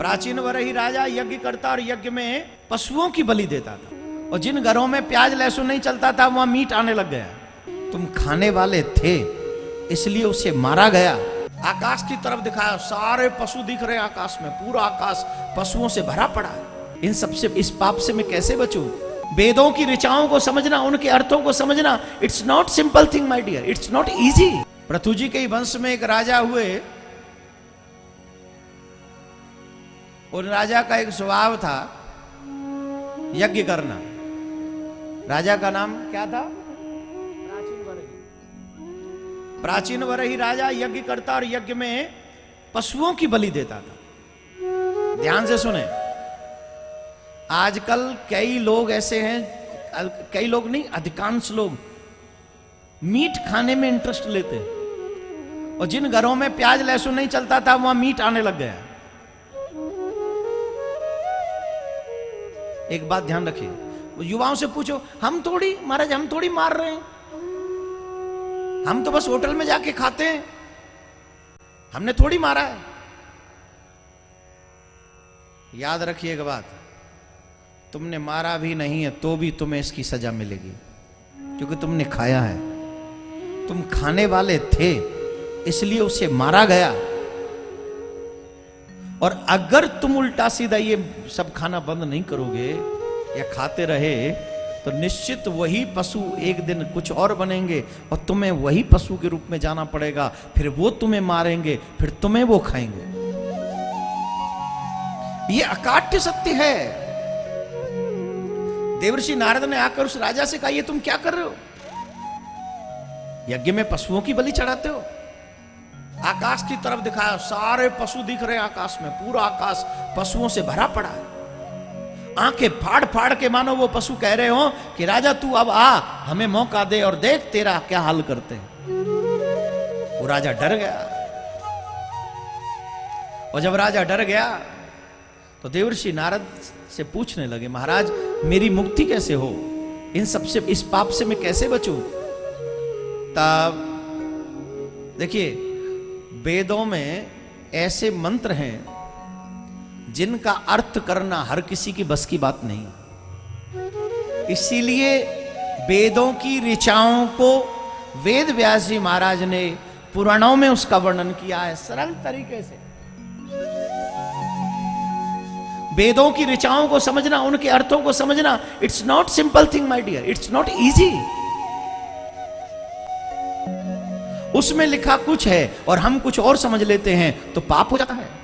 प्राचीन वरही राजा यज्ञ करता और यज्ञ में पशुओं की बलि देता था। और जिन घरों में प्याज लहसुन नहीं चलता था वहां मीट आने लग गया। तुम खाने वाले थे इसलिए उसे मारा गया। आकाश की तरफ दिखाया, सारे पशु दिख रहे आकाश में, पूरा आकाश पशुओं से भरा पड़ा है। इन सबसे, इस पाप से मैं कैसे बचूं? वेदों की ऋचाओं को समझना, उनके अर्थों को समझना, it's not simple thing my dear, it's not easy. Prithu ji के वंश में एक राजा हुए। और राजा का एक स्वभाव था यज्ञ करना। राजा का नाम क्या था? प्राचीन वरही राजा यज्ञ करता और यज्ञ में पशुओं की बलि देता था। ध्यान से सुने, आजकल कई लोग ऐसे हैं, कई लोग नहीं, अधिकांश लोग मीट खाने में इंटरेस्ट लेते हैं। और जिन घरों में प्याज लहसुन नहीं चलता था वहां मीट आने लग गया। एक बात ध्यान रखिए, युवाओं से पूछो, हम थोड़ी महाराज, हम थोड़ी मार रहे हैं, हम तो बस होटल में जाके खाते हैं, हमने थोड़ी मारा है। याद रखिए एक बात, तुमने मारा भी नहीं है तो भी तुम्हें इसकी सजा मिलेगी, क्योंकि तुमने खाया है। तुम खाने वाले थे इसलिए उसे मारा गया। और अगर तुम उल्टा सीधा ये सब खाना बंद नहीं करोगे या खाते रहे तो निश्चित वही पशु एक दिन कुछ और बनेंगे और तुम्हें वही पशु के रूप में जाना पड़ेगा। फिर वो तुम्हें मारेंगे, फिर तुम्हें वो खाएंगे। ये अकाट्य सत्य है। देवर्षि नारद ने आकर उस राजा से कहा, ये तुम क्या कर रहे हो? यज्ञ में पशुओं की बलि चढ़ाते हो। आकाश की तरफ दिखाया, सारे पशु दिख रहे आकाश में, पूरा आकाश पशुओं से भरा पड़ा है। आंखें फाड़ फाड़ के मानो वो पशु कह रहे हो कि राजा तू अब आ, हमें मौका दे और देख तेरा क्या हाल करते हैं। वो राजा डर गया। और जब राजा डर गया तो देवर्षि नारद से पूछने लगे, महाराज मेरी मुक्ति कैसे हो? इन सबसे, इस पाप से मैं कैसे बचूं? तब देखिए, वेदों में ऐसे मंत्र हैं जिनका अर्थ करना हर किसी की बस की बात नहीं। इसीलिए वेदों की ऋचाओं को वेद व्यास जी महाराज ने पुराणों में उसका वर्णन किया है सरल तरीके से। वेदों की ऋचाओं को समझना, उनके अर्थों को समझना, it's not simple thing my dear, it's not easy. उसमें लिखा कुछ है और हम कुछ और समझ लेते हैं तो पाप हो जाता है।